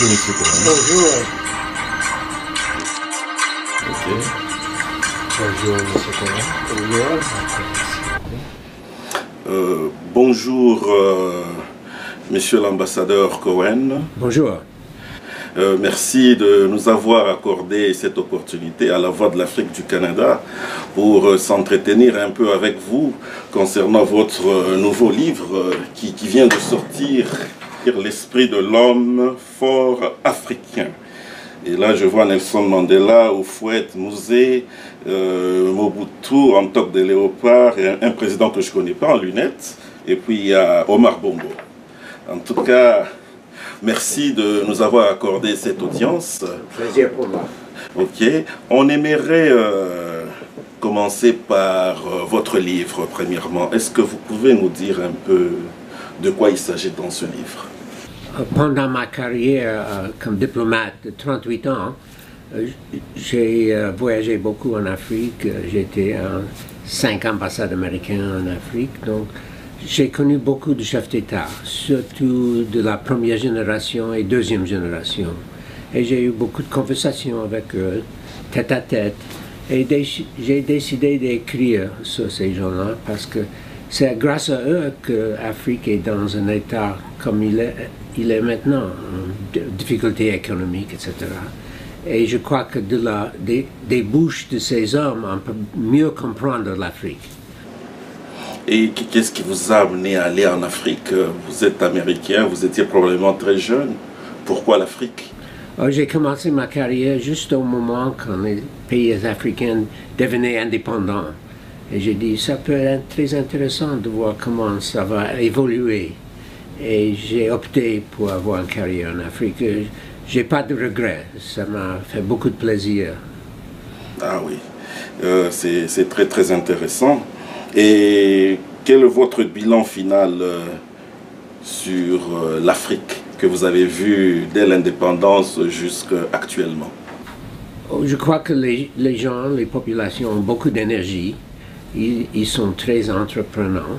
Bonjour, monsieur Cohen. Bonjour. Ok. Bonjour, monsieur Cohen. Bonjour, monsieur l'ambassadeur Cohen. Bonjour. Merci de nous avoir accordé cette opportunité à la Voix de l'Afrique du Canada pour s'entretenir un peu avec vous concernant votre nouveau livre qui vient de sortir, L'esprit de l'homme fort africain. Et là, je vois Nelson Mandela, Houphouët, Mouzé, Mobutu en toque de léopard, et un président que je ne connais pas en lunettes, et puis il y a Omar Bongo. En tout cas, merci de nous avoir accordé cette audience. Plaisir pour moi. Ok. On aimerait commencer par votre livre, premièrement. Est-ce que vous pouvez nous dire un peu de quoi il s'agit dans ce livre? Pendant ma carrière comme diplomate de 38 ans, j'ai voyagé beaucoup en Afrique. J'étais à 5 ambassades américaines en Afrique. Donc, j'ai connu beaucoup de chefs d'État, surtout de la première génération et deuxième génération. Et j'ai eu beaucoup de conversations avec eux, tête à tête. Et j'ai décidé d'écrire sur ces gens-là parce que c'est grâce à eux que l'Afrique est dans un état comme il est maintenant, difficultés économiques, etc. Et je crois que des bouches de ces hommes, on peut mieux comprendre l'Afrique. Et qu'est-ce qui vous a amené à aller en Afrique? Vous êtes américain, vous étiez probablement très jeune. Pourquoi l'Afrique? J'ai commencé ma carrière juste au moment quand les pays africains devenaient indépendants. Et j'ai dit, ça peut être très intéressant de voir comment ça va évoluer. Et j'ai opté pour avoir une carrière en Afrique. J'ai pas de regrets, ça m'a fait beaucoup de plaisir. Ah oui, c'est très très intéressant. Et quel est votre bilan final sur l'Afrique que vous avez vu dès l'indépendance jusqu'à actuellement? Je crois que les gens, les populations ont beaucoup d'énergie. Ils sont très entreprenants.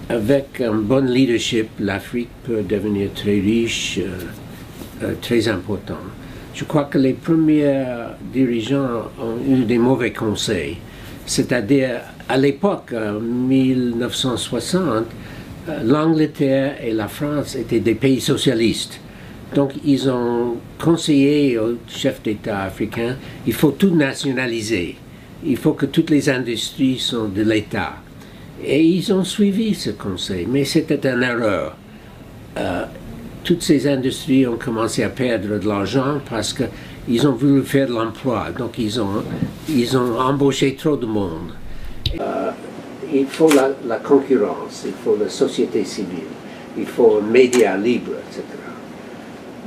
Avec un bon leadership, l'Afrique peut devenir très riche, très important. Je crois que les premiers dirigeants ont eu des mauvais conseils. C'est-à-dire, à l'époque, en 1960, l'Angleterre et la France étaient des pays socialistes. Donc, ils ont conseillé aux chefs d'État africains, il faut tout nationaliser. Il faut que toutes les industries sont de l'État. Et ils ont suivi ce conseil, mais c'était une erreur. Toutes ces industries ont commencé à perdre de l'argent parce qu'ils ont voulu faire de l'emploi. Donc ils ont embauché trop de monde. Il faut la concurrence, il faut la société civile, il faut un média libre, etc.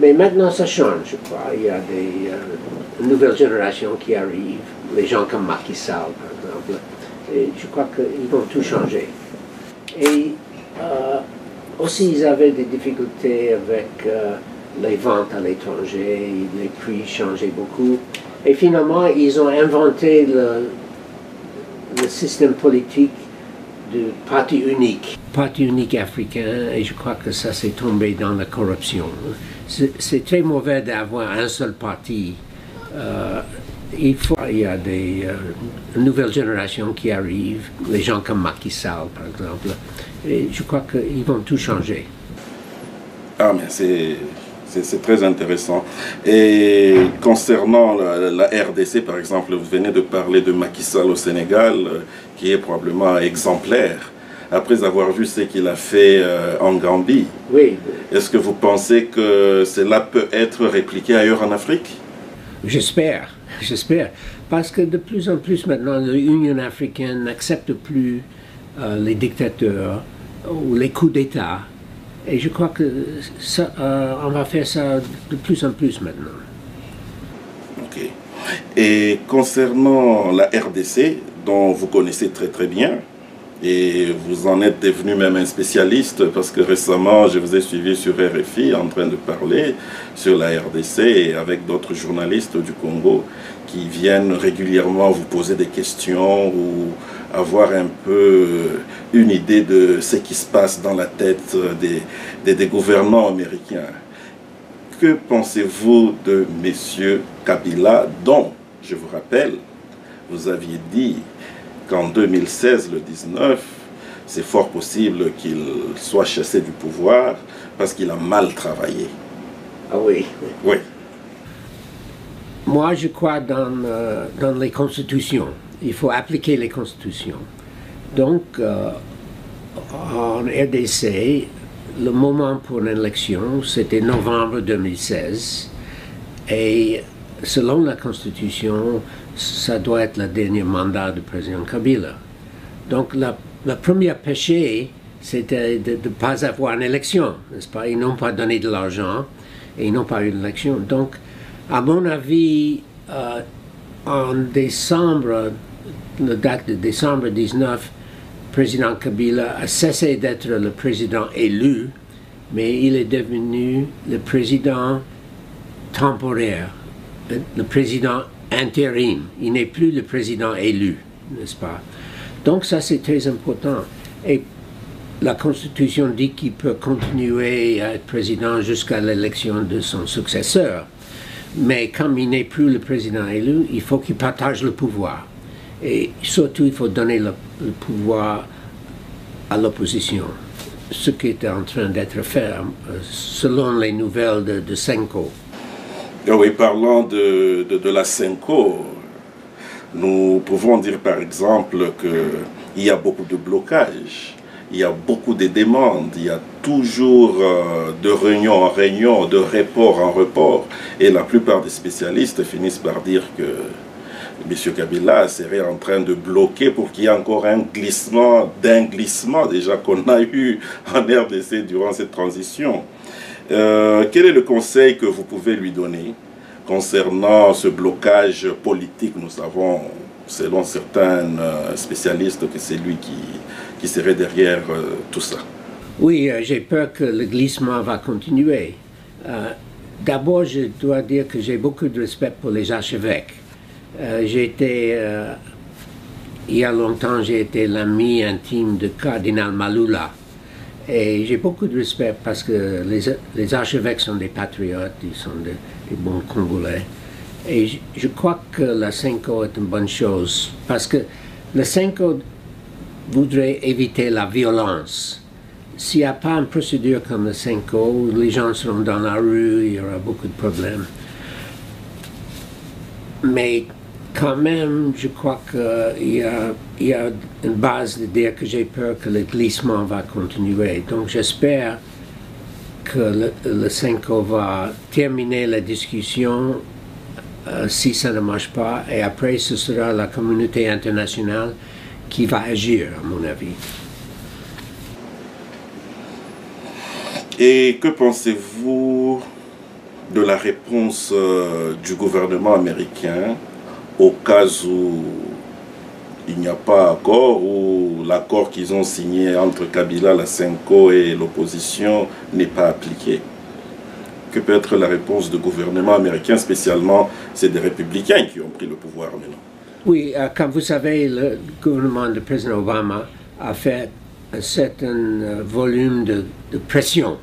Mais maintenant ça change, je crois. Il y a une nouvelle génération qui arrive, les gens comme Macky Sall, par exemple. Et je crois qu'ils vont tout changer. Et aussi, ils avaient des difficultés avec les ventes à l'étranger, les prix changeaient beaucoup. Et finalement, ils ont inventé le système politique du parti unique africain, et je crois que ça s'est tombé dans la corruption. C'est très mauvais d'avoir un seul parti. Il y a une nouvelle génération qui arrive, les gens comme Macky Sall, par exemple, et je crois qu'ils vont tout changer. Ah, mais c'est très intéressant. Et concernant la RDC, par exemple, vous venez de parler de Macky Sall au Sénégal, qui est probablement exemplaire, après avoir vu ce qu'il a fait en Gambie. Oui. Est-ce que vous pensez que cela peut être répliqué ailleurs en Afrique? J'espère, parce que de plus en plus maintenant, l'Union africaine n'accepte plus les dictateurs ou les coups d'État. Et je crois que ça, on va faire ça de plus en plus maintenant. Ok. Et concernant la RDC, dont vous connaissez très très bien, et vous en êtes devenu même un spécialiste, parce que récemment, je vous ai suivi sur RFI en train de parler sur la RDC et avec d'autres journalistes du Congo qui viennent régulièrement vous poser des questions ou avoir un peu une idée de ce qui se passe dans la tête des gouvernants américains. Que pensez-vous de M. Kabila, dont, je vous rappelle, vous aviez dit qu'en 2016, le 19, c'est fort possible qu'il soit chassé du pouvoir parce qu'il a mal travaillé. Ah oui. Oui. Moi, je crois dans les constitutions. Il faut appliquer les constitutions. Donc, en RDC, le moment pour l'élection, c'était novembre 2016. Et selon la Constitution, ça doit être le dernier mandat du président Kabila. Donc, le premier péché, c'était de ne pas avoir une élection, n'est-ce pas? Ils n'ont pas donné de l'argent et ils n'ont pas eu d'élection. Donc, à mon avis, en décembre, la date de décembre 19, le président Kabila a cessé d'être le président élu, mais il est devenu le président temporaire, le président intérim. Il n'est plus le président élu, n'est-ce pas? Donc ça, c'est très important. Et la Constitution dit qu'il peut continuer à être président jusqu'à l'élection de son successeur. Mais comme il n'est plus le président élu, il faut qu'il partage le pouvoir. Et surtout, il faut donner le pouvoir à l'opposition. Ce qui est en train d'être fait, selon les nouvelles de Senko. Oui, parlant de la Senko, nous pouvons dire par exemple qu'il y a beaucoup de blocages. Il y a beaucoup de demandes, il y a toujours de réunion en réunion, de report en report. Et la plupart des spécialistes finissent par dire que M. Kabila serait en train de bloquer pour qu'il y ait encore un glissement déjà qu'on a eu en RDC durant cette transition. Quel est le conseil que vous pouvez lui donner concernant ce blocage politique? Nous savons, selon certains spécialistes, que c'est lui qui serait derrière tout ça. Oui, j'ai peur que le glissement va continuer. D'abord, je dois dire que j'ai beaucoup de respect pour les archevêques. Il y a longtemps, j'ai été l'ami intime de cardinal Malula. Et j'ai beaucoup de respect parce que les archevêques sont des patriotes, ils sont des bons Congolais. Et je crois que la Senko est une bonne chose parce que la Senko voudrait éviter la violence. S'il n'y a pas une procédure comme la Senko, les gens seront dans la rue, il y aura beaucoup de problèmes. Mais quand même, je crois qu'il y a une base de dire que j'ai peur que le glissement va continuer. Donc j'espère que le Senko va terminer la discussion si ça ne marche pas, et après ce sera la communauté internationale qui va agir, à mon avis. Et que pensez-vous de la réponse du gouvernement américain au cas où il n'y a pas accord, ou l'accord qu'ils ont signé entre Kabila, la Senko et l'opposition n'est pas appliqué? Que peut être la réponse du gouvernement américain, spécialement c'est des républicains qui ont pris le pouvoir maintenant? Oui, comme vous savez, le gouvernement du président Obama a fait un certain volume de pression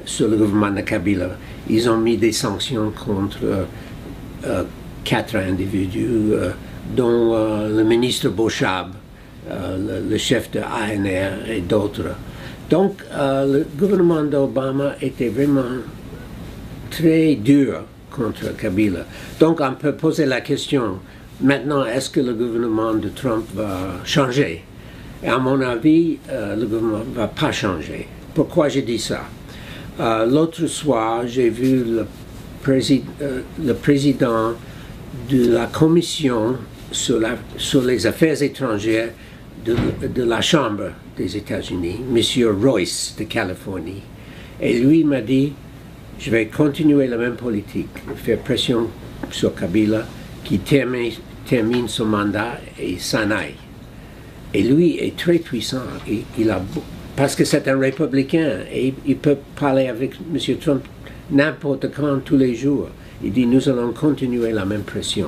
sur le gouvernement de Kabila. Ils ont mis des sanctions contre 4 individus, dont le ministre Bochab, le chef de ANR et d'autres. Donc, le gouvernement d'Obama était vraiment très dur contre Kabila. Donc, on peut poser la question, maintenant, est-ce que le gouvernement de Trump va changer? Et à mon avis, le gouvernement ne va pas changer. Pourquoi je dis ça? L'autre soir, j'ai vu le président de la commission sur les affaires étrangères de la Chambre des États-Unis, M. Royce de Californie. Et lui m'a dit, je vais continuer la même politique, faire pression sur Kabila, qui termine son mandat et s'en aille. Et lui est très puissant, parce que c'est un républicain, et il peut parler avec M. Trump n'importe quand, tous les jours. Il dit, nous allons continuer la même pression.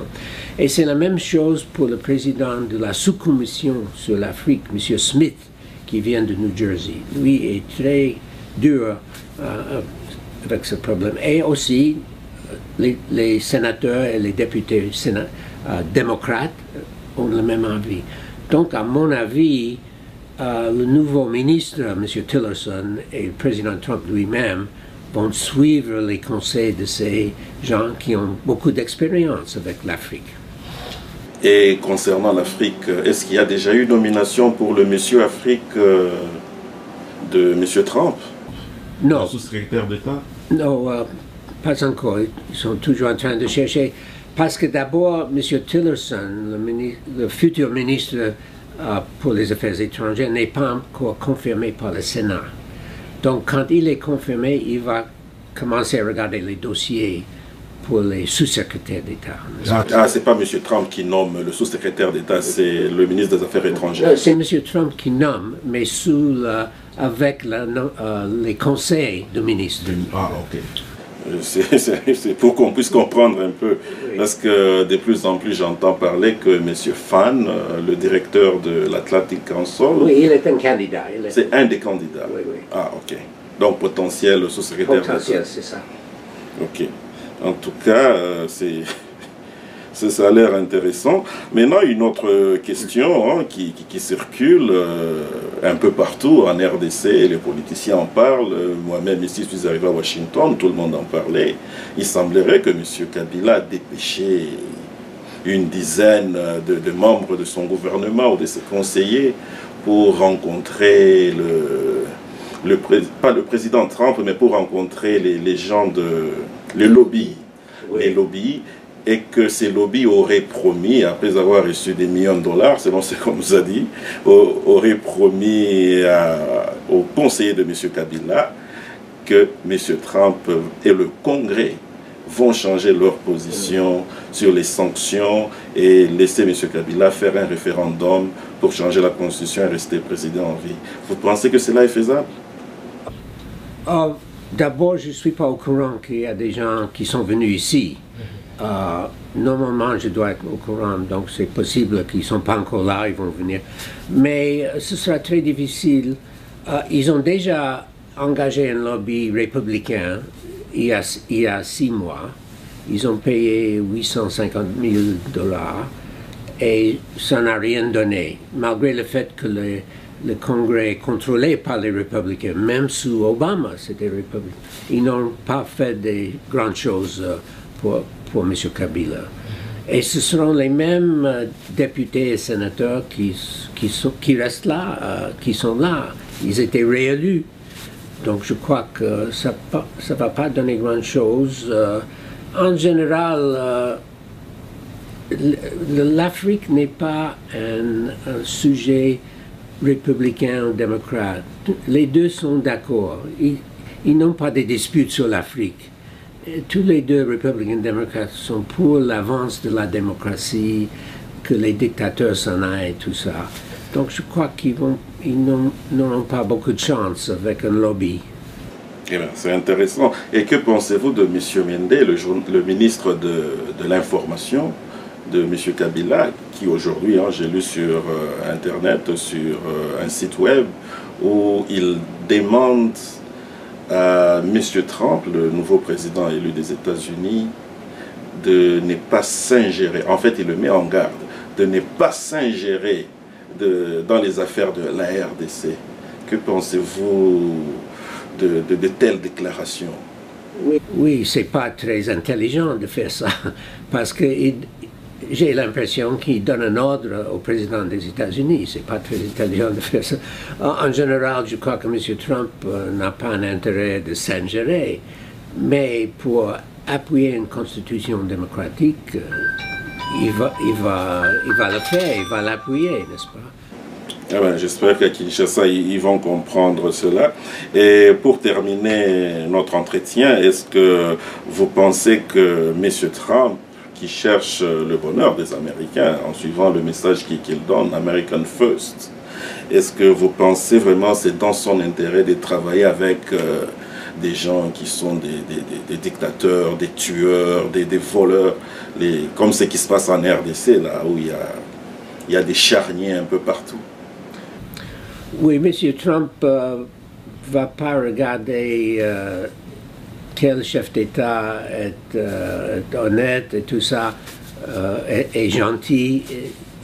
Et c'est la même chose pour le président de la sous-commission sur l'Afrique, M. Smith, qui vient de New Jersey. Lui est très dur avec ce problème. Et aussi, les sénateurs et les députés démocrates ont le même avis. Donc, à mon avis, le nouveau ministre, M. Tillerson, et le président Trump lui-même vont suivre les conseils de ces gens qui ont beaucoup d'expérience avec l'Afrique. Et concernant l'Afrique, est-ce qu'il y a déjà eu nomination pour le Monsieur Afrique de M. Trump? Non. Sous-secrétaire d'État? Non, pas encore. Ils sont toujours en train de chercher. Parce que d'abord, M. Tillerson, le futur ministre pour les Affaires étrangères, n'est pas encore confirmé par le Sénat. Donc, quand il est confirmé, il va commencer à regarder les dossiers pour les sous-secrétaires d'État. Ah, c'est pas M. Trump qui nomme le sous-secrétaire d'État, c'est le ministre des Affaires étrangères. C'est M. Trump qui nomme, mais avec les conseils de ministres. Ah, ok. C'est pour qu'on puisse comprendre un peu, oui. Parce que de plus en plus j'entends parler que M. Fan, le directeur de l'Atlantic Council... Oui, il est un candidat. C'est un des candidats. Oui, oui. Ah, ok. Donc potentiel sous-secrétaire. Potentiel, c'est ça. Ok. En tout cas, ça a l'air intéressant. Maintenant, une autre question qui circule un peu partout en RDC, et les politiciens en parlent. Moi-même, ici, je suis arrivé à Washington, tout le monde en parlait. Il semblerait que M. Kabila a dépêché une dizaine de membres de son gouvernement ou de ses conseillers pour rencontrer pas le président Trump, mais pour rencontrer les gens les lobbies. Oui. Les lobbies. Et que ces lobbies auraient promis, après avoir reçu des millions de dollars, selon ce qu'on nous a dit, auraient promis aux conseillers de M. Kabila que M. Trump et le Congrès vont changer leur position sur les sanctions et laisser M. Kabila faire un référendum pour changer la Constitution et rester président en vie. Vous pensez que cela est faisable? D'abord, je ne suis pas au courant qu'il y a des gens qui sont venus ici. Normalement, je dois être au courant, donc c'est possible qu'ils ne sont pas encore là, ils vont venir. Mais ce sera très difficile. Ils ont déjà engagé un lobby républicain il y a 6 mois. Ils ont payé 850 000 dollars et ça n'a rien donné, malgré le fait que le Congrès est contrôlé par les républicains, même sous Obama, c'était républicain. Ils n'ont pas fait de grandes choses pour M. Kabila. Et ce seront les mêmes députés et sénateurs qui restent là, qui sont là. Ils étaient réélus. Donc je crois que ça ne va pas donner grand-chose. En général, l'Afrique n'est pas un sujet républicain ou démocrate. Les deux sont d'accord. Ils n'ont pas de disputes sur l'Afrique. Tous les deux, républicains et démocrates, sont pour l'avance de la démocratie, que les dictateurs s'en aillent, tout ça. Donc je crois qu'ils n'auront pas beaucoup de chance avec un lobby. Eh bien, c'est intéressant. Et que pensez-vous de M. Mende, le ministre de l'Information de M. Kabila, qui aujourd'hui, j'ai lu sur Internet, sur un site web, où il demande à M. Trump, le nouveau président élu des États-Unis, de ne pas s'ingérer, en fait il le met en garde, de ne pas s'ingérer dans les affaires de la RDC. Que pensez-vous de telles déclarations? Oui, c'est pas très intelligent de faire ça, parce que j'ai l'impression qu'il donne un ordre au président des États-Unis. C'est pas très intelligent de faire ça. En général, je crois que M. Trump n'a pas un intérêt de s'ingérer, mais pour appuyer une constitution démocratique, il va le faire, il va l'appuyer, n'est-ce pas? Ah ben, j'espère qu'à Kinshasa, ils vont comprendre cela. Et pour terminer notre entretien, est-ce que vous pensez que M. Trump, qui cherche le bonheur des Américains en suivant le message qu'il donne, American First, est-ce que vous pensez vraiment que c'est dans son intérêt de travailler avec des gens qui sont des dictateurs, des tueurs, des voleurs, comme ce qui se passe en RDC, là où il y a des charniers un peu partout? Oui, M. Trump va pas regarder quel chef d'État est honnête et tout ça, est gentil.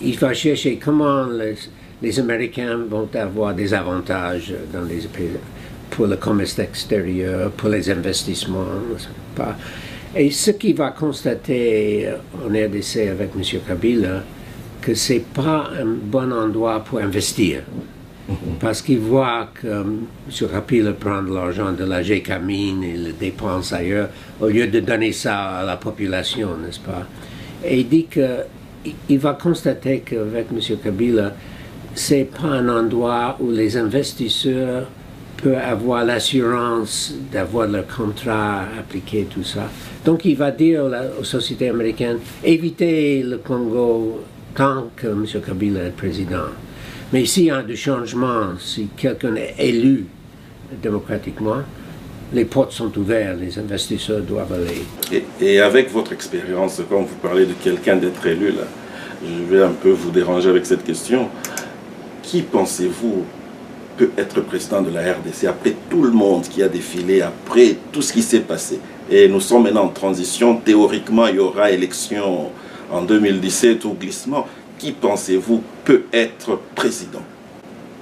Il va chercher comment les Américains vont avoir des avantages dans les pays, pour le commerce extérieur, pour les investissements. Et ce qu'il va constater en RDC avec M. Kabila, que ce n'est pas un bon endroit pour investir. Parce qu'il voit que M. Kabila prend de l'argent de la GECAMINE et le dépense ailleurs, au lieu de donner ça à la population, n'est-ce pas? Et il dit qu'il va constater qu'avec M. Kabila, ce n'est pas un endroit où les investisseurs peuvent avoir l'assurance d'avoir leur contrat appliqué, tout ça. Donc il va dire aux sociétés américaines, évitez le Congo tant que M. Kabila est président. Mais s'il y a du changement, si quelqu'un est élu démocratiquement, les portes sont ouvertes, les investisseurs doivent aller. Et avec votre expérience, quand vous parlez de quelqu'un d'être élu, là, je vais un peu vous déranger avec cette question. Qui pensez-vous peut être président de la RDC après tout le monde qui a défilé, après tout ce qui s'est passé? Et nous sommes maintenant en transition. Théoriquement, il y aura élection en 2017 ou glissement. Qui pensez-vous peut être président?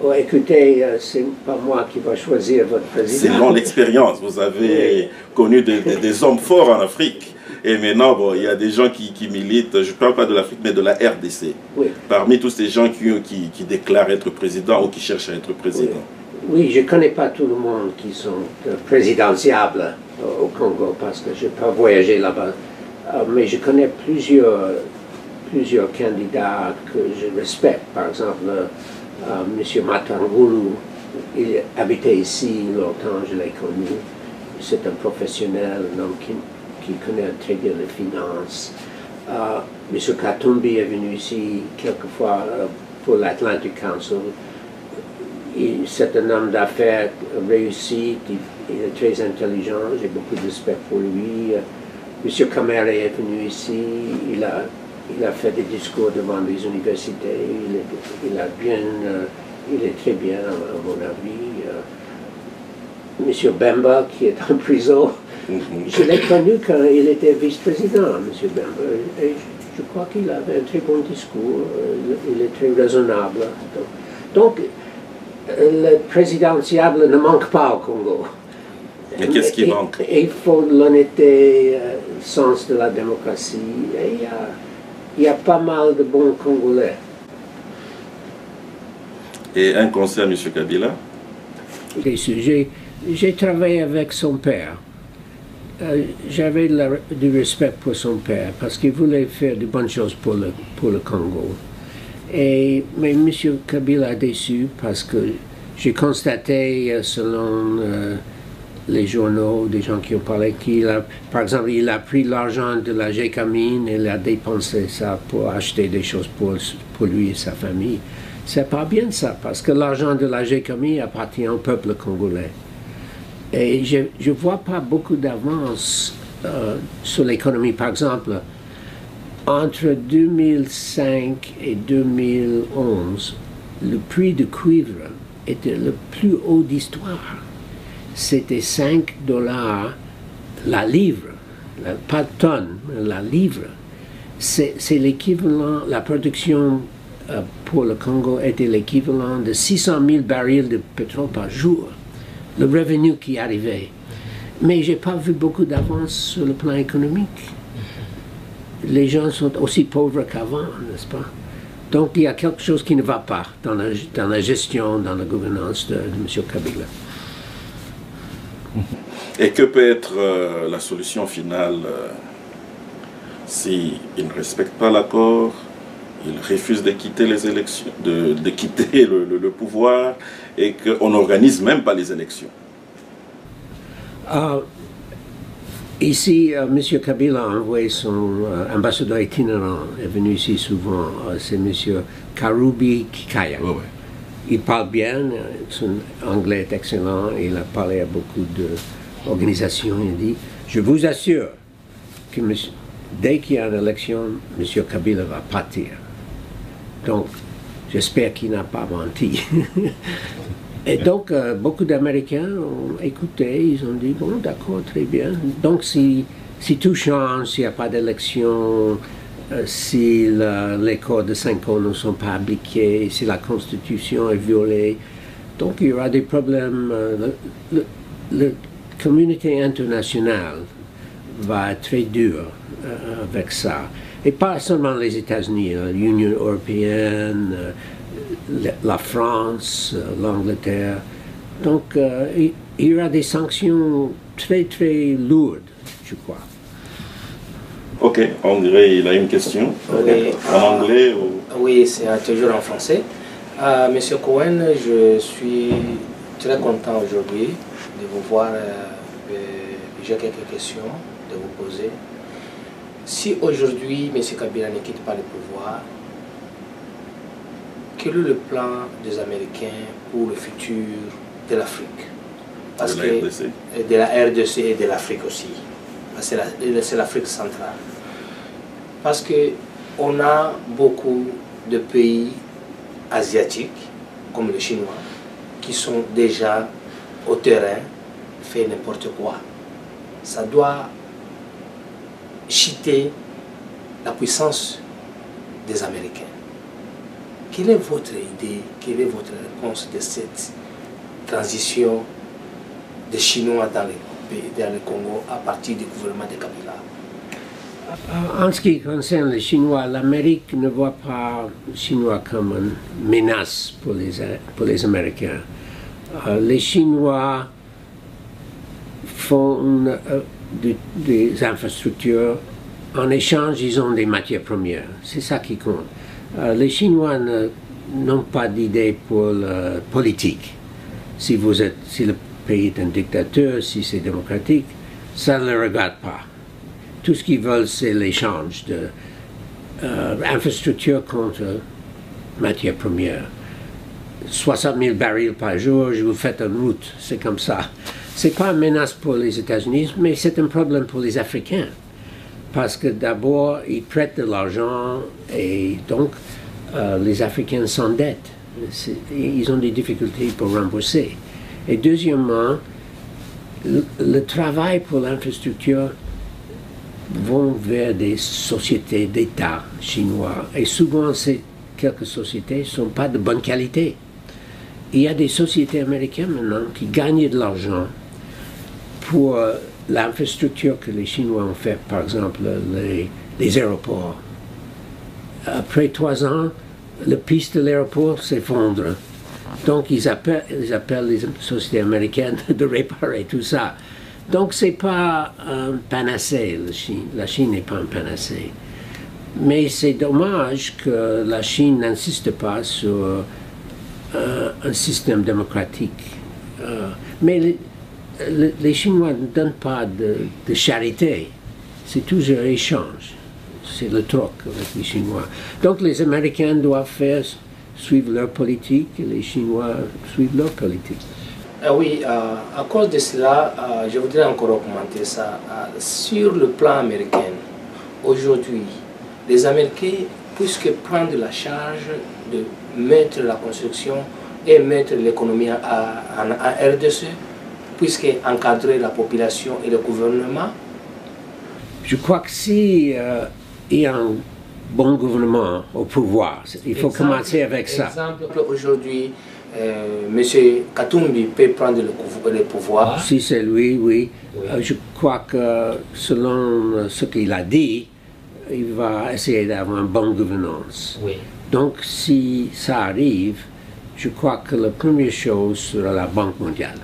Oh, écoutez, c'est pas moi qui va choisir votre président. Selon l'expérience, vous avez connu des hommes forts en Afrique. Et maintenant, bon, il y a des gens qui militent, je ne parle pas de l'Afrique, mais de la RDC. Oui. Parmi tous ces gens qui déclarent être président ou qui cherchent à être président. Oui, je ne connais pas tout le monde qui sont présidentiables au Congo parce que je n'ai pas voyagé là-bas. Mais je connais plusieurs candidats que je respecte. Par exemple, M. Matangulu, il habitait ici longtemps, je l'ai connu. C'est un professionnel, un homme qui connaît très bien les finances. M. Katumbi est venu ici quelquefois pour l'Atlantic Council. C'est un homme d'affaires réussi, il est très intelligent, j'ai beaucoup de respect pour lui. M. Kamere est venu ici, il a fait des discours devant les universités, il est très bien à mon avis. M. Bemba qui est en prison, je l'ai connu quand il était vice-président, M. Bemba, et je crois qu'il avait un très bon discours, il est très raisonnable. Donc le présidentiable ne manque pas au Congo. Mais qu'est-ce qui manque? Il faut l'honnêteté, le sens de la démocratie. Et il y a pas mal de bons Congolais. Et un conseil à M. Kabila? J'ai travaillé avec son père. J'avais du respect pour son père parce qu'il voulait faire de bonnes choses pour le Congo. Mais M. Kabila a déçu parce que j'ai constaté, selon les journaux, des gens qui ont parlé, par exemple, il a pris l'argent de la GECAMINE et il a dépensé ça pour acheter des choses pour lui et sa famille. C'est pas bien ça, parce que l'argent de la GECAMINE appartient au peuple congolais. Et je ne vois pas beaucoup d'avance sur l'économie. Par exemple, entre 2005 et 2011, le prix du cuivre était le plus haut d'histoire. C'était 5 $ la livre, pas de tonne, la livre. C'est l'équivalent, la production pour le Congo était l'équivalent de 600 000 barils de pétrole par jour, le revenu qui arrivait. Mais je n'ai pas vu beaucoup d'avance sur le plan économique. Les gens sont aussi pauvres qu'avant, n'est-ce pas? Donc il y a quelque chose qui ne va pas dans la gestion, dans la gouvernance de M. Kabila. Et que peut être la solution finale s'il ne respecte pas l'accord, il refuse de quitter les élections, de quitter le pouvoir et qu'on n'organise même pas les élections? Ici, M. Kabila a envoyé son ambassadeur itinérant, est venu ici souvent, c'est M. Karubi Kikaya. Oh, ouais. Il parle bien, son anglais est excellent, il a parlé à beaucoup d'organisations, il dit, je vous assure que dès qu'il y a une élection, M. Kabila va partir. Donc, j'espère qu'il n'a pas menti. Et donc, beaucoup d'Américains ont écouté, ils ont dit, bon, d'accord, très bien. Donc, si tout change, s'il n'y a pas d'élection, si les codes de 5 ans ne sont pas appliqués, si la Constitution est violée, donc il y aura des problèmes. La communauté internationale va être très dure avec ça. Et pas seulement les États-Unis, l'Union européenne, la France, l'Angleterre. Donc, il y aura des sanctions très, très lourdes, je crois. Ok, on dirait qu'il a une question. Oui, en anglais ou... Oui, c'est toujours en français. Monsieur Cohen, je suis très content aujourd'hui de vous voir. J'ai quelques questions de vous poser. Si aujourd'hui M. Kabila ne quitte pas le pouvoir, quel est le plan des Américains pour le futur de l'Afrique? Parce de que la RDC. De la RDC et de l'Afrique aussi. C'est l'Afrique centrale. Parce qu'on a beaucoup de pays asiatiques, comme les Chinois, qui sont déjà au terrain, fait n'importe quoi. Ça doit cheater la puissance des Américains. Quelle est votre idée, quelle est votre réponse de cette transition des Chinois dans le Congo à partir du gouvernement de Kabila? En ce qui concerne les Chinois, l'Amérique ne voit pas les Chinois comme une menace pour les Américains. Les Chinois font des infrastructures. En échange, ils ont des matières premières. C'est ça qui compte. Les Chinois n'ont pas d'idée pour la politique. Si le pays est un dictateur, si c'est démocratique, ça ne le regarde pas. Tout ce qu'ils veulent, c'est l'échange d'infrastructures contre matières premières. 60 000 barils par jour, je vous fais une route, c'est comme ça. Ce n'est pas une menace pour les États-Unis, mais c'est un problème pour les Africains. Parce que d'abord, ils prêtent de l'argent et donc les Africains s'endettent. Ils ont des difficultés pour rembourser. Et deuxièmement, le travail pour l'infrastructure vont vers des sociétés d'État chinois. Et souvent, quelques sociétés ne sont pas de bonne qualité. Il y a des sociétés américaines maintenant qui gagnent de l'argent pour l'infrastructure que les Chinois ont fait, par exemple les aéroports. Après 3 ans, la piste de l'aéroport s'effondre. Donc ils appellent les sociétés américaines de réparer tout ça. Donc ce n'est pas un panacée, la Chine. La Chine n'est pas un panacée. Mais c'est dommage que la Chine n'insiste pas sur un système démocratique. Mais les Chinois ne donnent pas de charité. C'est toujours échange. C'est le troc avec les Chinois. Donc les Américains doivent suivre leur politique et les Chinois suivent leur politique. Oui, à cause de cela, je voudrais encore augmenter ça. Sur le plan américain, aujourd'hui, les Américains, puisque prendre la charge de mettre la construction et mettre l'économie en RDC, puisque encadrer la population et le gouvernement? Je crois que si il y a un bon gouvernement au pouvoir, il faut commencer avec ça. Par exemple, aujourd'hui, M. Katumbi peut prendre le pouvoir. Si c'est lui, oui. Je crois que selon ce qu'il a dit, il va essayer d'avoir une bonne gouvernance. Oui. Donc si ça arrive, je crois que la première chose sera la Banque mondiale.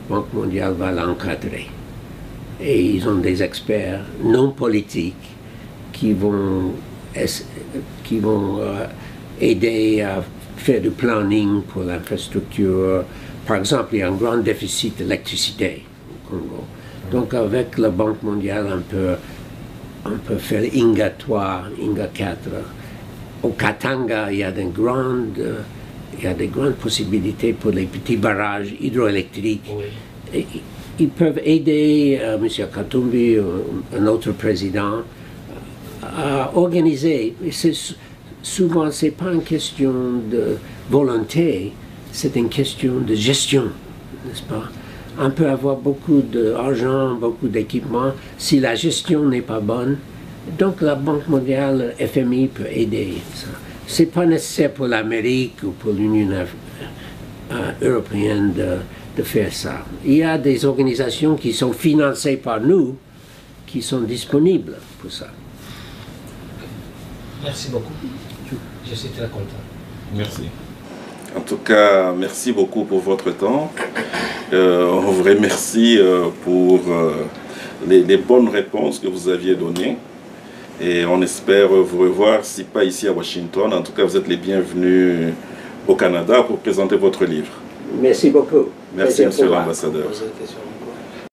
La Banque mondiale va l'encadrer. Et ils ont des experts non politiques qui vont aider à faire du planning pour l'infrastructure. Par exemple, il y a un grand déficit d'électricité au Congo. Donc avec la Banque mondiale, on peut faire INGA 3, INGA 4. Au Katanga, il y a des grandes possibilités pour les petits barrages hydroélectriques. Oui. Et ils peuvent aider M. Katumbi, un autre président, à organiser. Souvent, ce n'est pas une question de volonté, c'est une question de gestion, n'est-ce pas? On peut avoir beaucoup d'argent, beaucoup d'équipements, si la gestion n'est pas bonne, donc la Banque mondiale, FMI peut aider ça. Ce n'est pas nécessaire pour l'Amérique ou pour l'Union européenne de faire ça. Il y a des organisations qui sont financées par nous, qui sont disponibles pour ça. Merci beaucoup. Je suis très content. Merci. En tout cas, merci beaucoup pour votre temps. On vous remercie pour les bonnes réponses que vous aviez données. Et on espère vous revoir, si pas ici à Washington. En tout cas, vous êtes les bienvenus au Canada pour présenter votre livre. Merci beaucoup. Merci, monsieur l'ambassadeur.